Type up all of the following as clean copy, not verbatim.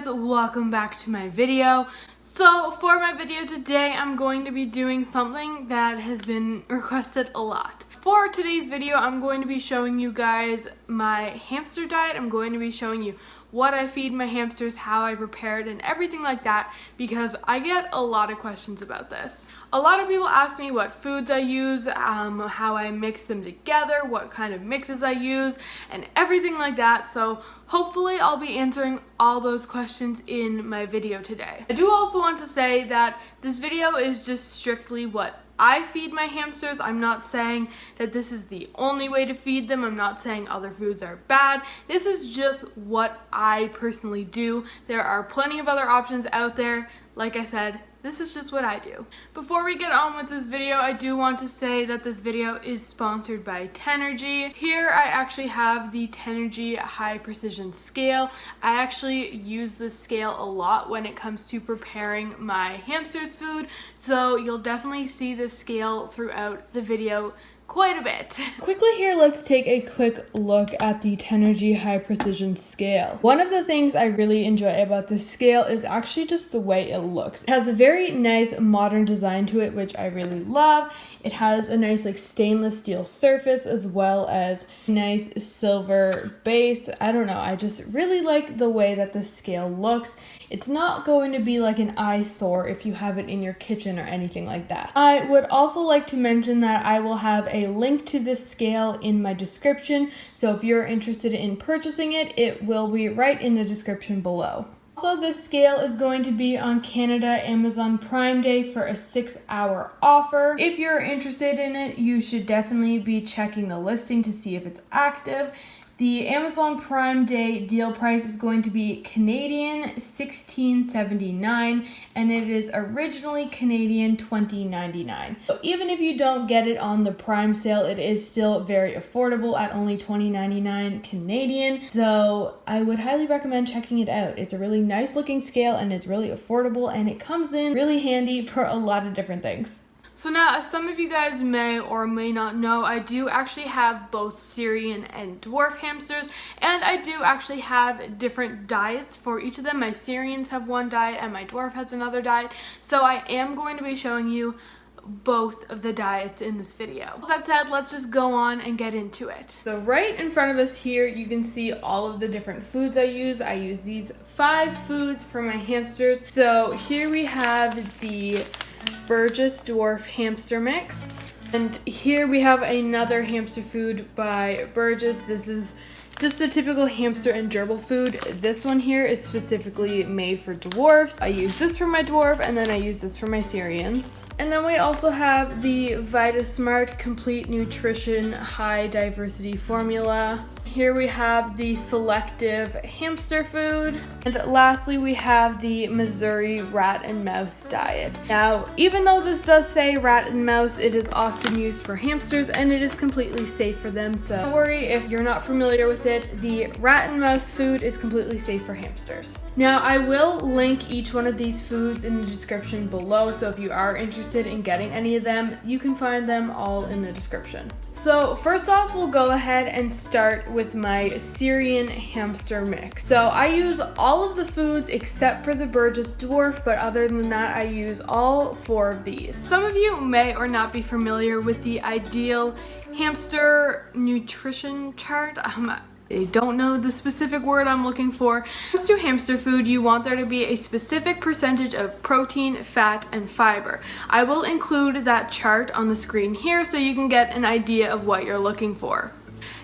guys, welcome back to my video. So for my video today, I'm going to be doing something that has been requested a lot. For today's video, I'm going to be showing you guys my hamster diet. I'm going to be showing you what I feed my hamsters, how I prepare it, and everything like that, because I get a lot of questions about this. A lot of people ask me what foods I use, how I mix them together, what kind of mixes I use, and everything like that. So hopefully I'll be answering all those questions in my video today. I do also want to say that this video is just strictly what I feed my hamsters. I'm not saying that this is the only way to feed them. I'm not saying other foods are bad. This is just what I personally do. There are plenty of other options out there. Like I said, this is just what I do. Before we get on with this video, I do want to say that this video is sponsored by Tenergy. Here I actually have the Tenergy high precision scale. I actually use this scale a lot when it comes to preparing my hamsters' food, so you'll definitely see this scale throughout the video quite a bit. Quickly here, let's take a quick look at the Tenergy high precision scale. One of the things I really enjoy about this scale is actually just the way it looks. It has a very nice modern design to it, which I really love. It has a nice stainless steel surface as well as a nice silver base. I don't know, I just really like the way that the scale looks. It's not going to be like an eyesore if you have it in your kitchen or anything like that. I would also like to mention that I will have a link to this scale in my description, so if you're interested in purchasing it, it will be right in the description below. Also, this scale is going to be on Canada Amazon Prime Day for a 6-hour offer. If you're interested in it, you should definitely be checking the listing to see if it's active. The Amazon Prime Day deal price is going to be Canadian $16.79, and it is originally Canadian $20.99. So even if you don't get it on the Prime sale, it is still very affordable at only $20.99 Canadian. So I would highly recommend checking it out. It's a really nice looking scale and it's really affordable, and it comes in really handy for a lot of different things. So now, as some of you guys may or may not know, I do actually have both Syrian and Dwarf hamsters, and I do actually have different diets for each of them. My Syrians have one diet and my Dwarf has another diet, so I am going to be showing you both of the diets in this video. With that said, let's just go on and get into it. So right in front of us here, you can see all of the different foods I use. I use these 5 foods for my hamsters. So here we have the Burgess Dwarf hamster mix, and here we have another hamster food by Burgess. This is just the typical hamster and gerbil food. This one here is specifically made for dwarfs. I use this for my dwarf, and then I use this for my Syrians. And then we also have the VitaSmart Complete Nutrition High Diversity Formula. Here we have the selective hamster food. And lastly, we have the Missouri rat and mouse diet. Now, even though this does say rat and mouse, it is often used for hamsters and it is completely safe for them. So don't worry if you're not familiar with it. The rat and mouse food is completely safe for hamsters. Now, I will link each one of these foods in the description below, so if you are interested in getting any of them, you can find them all in the description. So first off, we'll go ahead and start with my Syrian hamster mix. So I use all of the foods except for the Burgess Dwarf, but other than that, I use all 4 of these. Some of you may or not be familiar with the ideal hamster nutrition chart. I don't know the specific word I'm looking for. When it comes to hamster food, you want there to be a specific percentage of protein, fat, and fiber. I will include that chart on the screen here so you can get an idea of what you're looking for.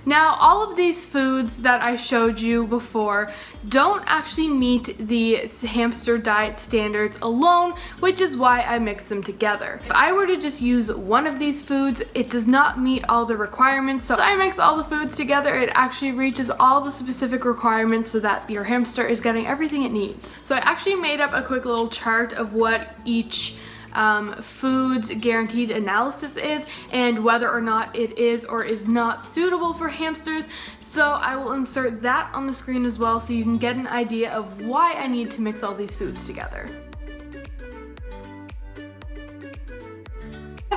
Now, all of these foods that I showed you before don't actually meet the hamster diet standards alone, which is why I mix them together. If I were to just use one of these foods, it does not meet all the requirements. So I mix all the foods together, it actually reaches all the specific requirements so that your hamster is getting everything it needs. So I actually made up a quick little chart of what each food's guaranteed analysis is and whether or not it is or is not suitable for hamsters. So I will insert that on the screen as well so you can get an idea of why I need to mix all these foods together.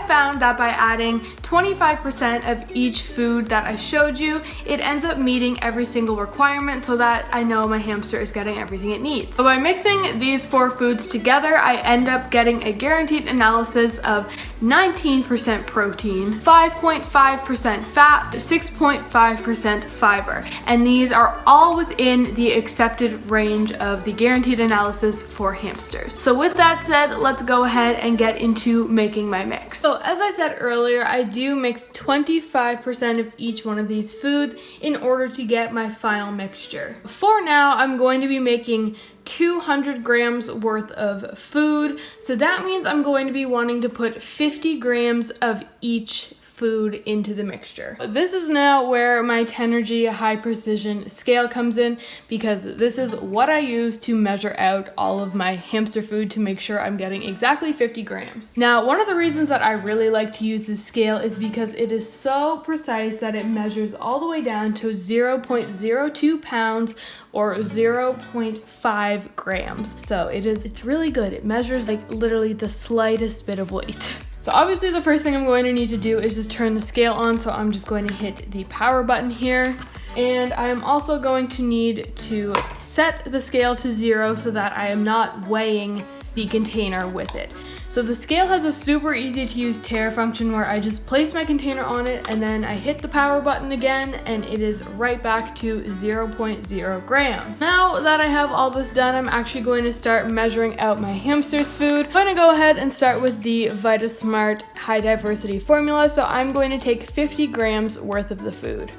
found that by adding 25% of each food that I showed you, it ends up meeting every single requirement so that I know my hamster is getting everything it needs. So by mixing these 4 foods together, I end up getting a guaranteed analysis of 19% protein, 5.5% fat, 6.5% fiber. And these are all within the accepted range of the guaranteed analysis for hamsters. So with that said, let's go ahead and get into making my mix. So as I said earlier, I do mix 25% of each one of these foods in order to get my final mixture. For now, I'm going to be making 200 grams worth of food. So that means I'm going to be wanting to put 50 grams of each food into the mixture. This is now where my Tenergy high precision scale comes in, because this is what I use to measure out all of my hamster food to make sure I'm getting exactly 50 grams. Now, one of the reasons that I really like to use this scale is because it is so precise that it measures all the way down to 0.02 pounds or 0.5 grams. So it's really good. It measures like literally the slightest bit of weight. So obviously the first thing I'm going to need to do is just turn the scale on. So I'm just going to hit the power button here. And I'm also going to need to set the scale to 0 so that I am not weighing the container with it. So the scale has a super easy to use tare function where I just place my container on it and then I hit the power button again and it is right back to 0.0 grams. Now that I have all this done, I'm actually going to start measuring out my hamster's food. I'm going to go ahead and start with the VitaSmart high diversity formula. So I'm going to take 50 grams worth of the food.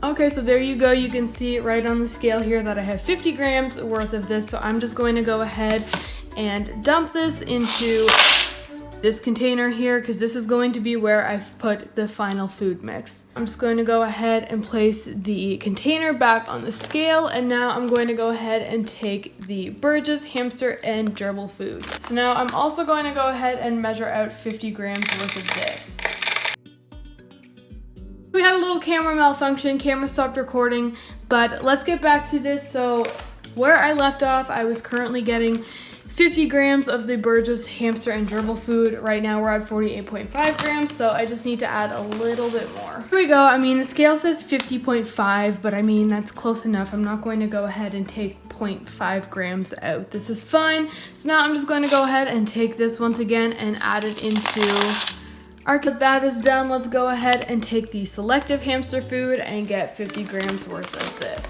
Okay, so there you go. You can see right on the scale here that I have 50 grams worth of this. So I'm just going to go ahead and dump this into this container here because this is going to be where I've put the final food mix. I'm just going to go ahead and place the container back on the scale, and now I'm going to go ahead and take the Burgess hamster and gerbil food. So now I'm also going to go ahead and measure out 50 grams worth of this. We had a little camera malfunction, camera stopped recording, but let's get back to this. So where I left off, I was currently getting 50 grams of the Burgess hamster and gerbil food. Right now we're at 48.5 grams, so I just need to add a little bit more. Here we go. I mean, the scale says 50.5, but I mean, that's close enough. I'm not going to go ahead and take 0.5 grams out. This is fine. So now I'm just going to go ahead and take this once again and add it into our. That is done. Let's go ahead and take the selective hamster food and get 50 grams worth of this.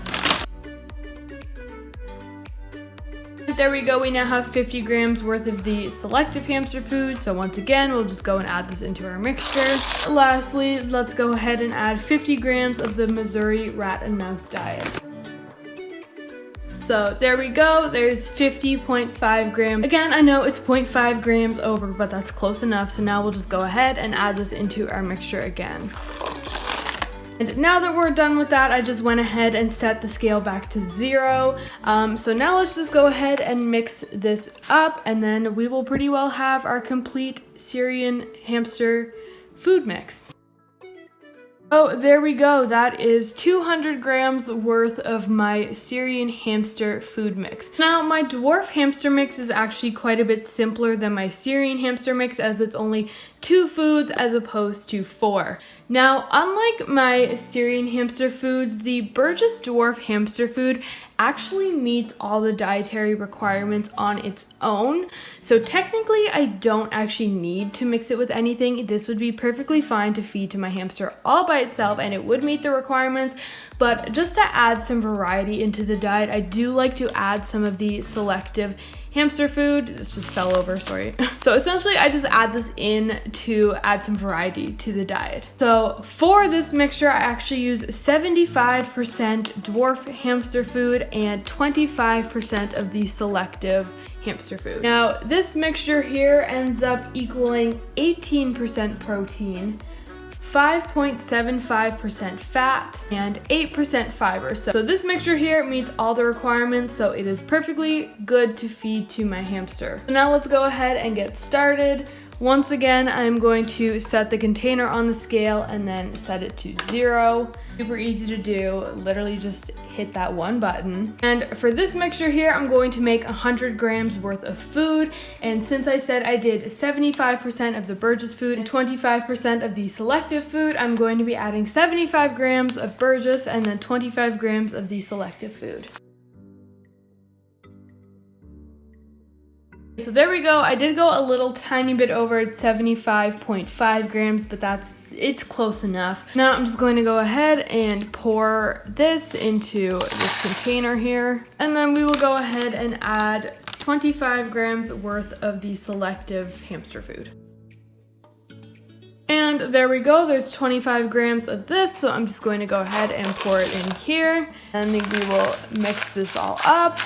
There we go. We now have 50 grams worth of the selective hamster food. So once again, we'll just go and add this into our mixture. Lastly, let's go ahead and add 50 grams of the Missouri rat and mouse diet. So there we go, there's 50.5 grams. Again, I know it's 0.5 grams over, but that's close enough. So now we'll just go ahead and add this into our mixture again. And now that we're done with that, I just went ahead and set the scale back to 0. So now let's just go ahead and mix this up, and then we will pretty well have our complete Syrian hamster food mix. Oh, there we go. That is 200 grams worth of my Syrian hamster food mix. Now, my Dwarf hamster mix is actually quite a bit simpler than my Syrian hamster mix, as it's only 2 foods as opposed to 4. Now, unlike my Syrian hamster foods, the Burgess Dwarf hamster food actually meets all the dietary requirements on its own. So technically, I don't actually need to mix it with anything. This would be perfectly fine to feed to my hamster all by itself, and it would meet the requirements. But just to add some variety into the diet, I do like to add some of the selective hamster food. This just fell over, sorry. So essentially I just add this in to add some variety to the diet. So for this mixture, I actually use 75% Dwarf hamster food and 25% of the selective hamster food. Now this mixture here ends up equaling 18% protein, 5.75% fat, and 8% fiber. So this mixture here meets all the requirements, so it is perfectly good to feed to my hamster. So now let's go ahead and get started. Once again, I'm going to set the container on the scale and then set it to 0. Super easy to do, literally just hit that one button. And for this mixture here, I'm going to make 100 grams worth of food. And since I said I did 75% of the Burgess food and 25% of the selective food, I'm going to be adding 75 grams of Burgess and then 25 grams of the selective food. So there we go. I did go a little tiny bit over at 75.5 grams, but it's close enough. Now I'm just going to go ahead and pour this into this container here. And then we will go ahead and add 25 grams worth of the selective hamster food. And there we go, there's 25 grams of this, so I'm just going to go ahead and pour it in here. And then we will mix this all up.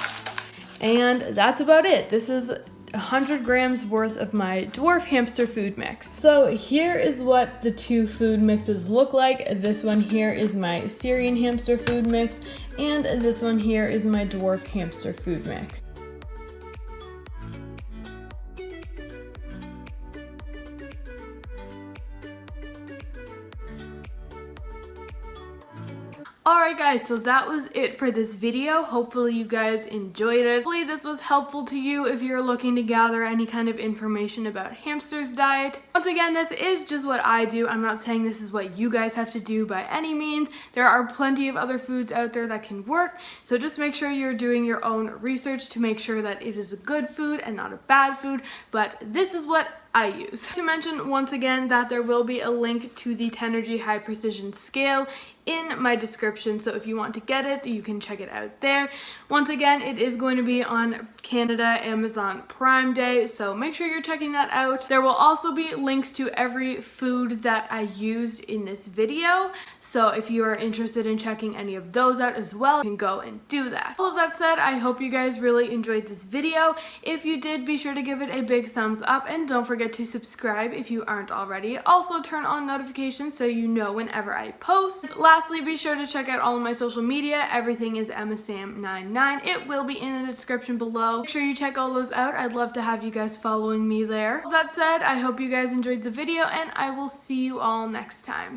And that's about it. This is 100 grams worth of my Dwarf hamster food mix. So here is what the two food mixes look like. This one here is my Syrian hamster food mix, and this one here is my Dwarf hamster food mix. Alright guys, so that was it for this video. Hopefully you guys enjoyed it. Hopefully this was helpful to you if you're looking to gather any kind of information about hamsters' diet. Once again, this is just what I do. I'm not saying this is what you guys have to do by any means. There are plenty of other foods out there that can work, so just make sure you're doing your own research to make sure that it is a good food and not a bad food, but this is what I use. To mention once again that there will be a link to the Tenergy High Precision Scale in my description, so if you want to get it, you can check it out there. Once again, it is going to be on Canada Amazon Prime Day, so make sure you're checking that out. There will also be links to every food that I used in this video, so if you are interested in checking any of those out as well, you can go and do that. All of that said, I hope you guys really enjoyed this video. If you did, be sure to give it a big thumbs up, and don't forget to subscribe if you aren't already. Also turn on notifications so you know whenever I post. Lastly, be sure to check out all of my social media. Everything is EmmaSam99. It will be in the description below. Make sure you check all those out. I'd love to have you guys following me there. With that said, I hope you guys enjoyed the video, and I will see you all next time.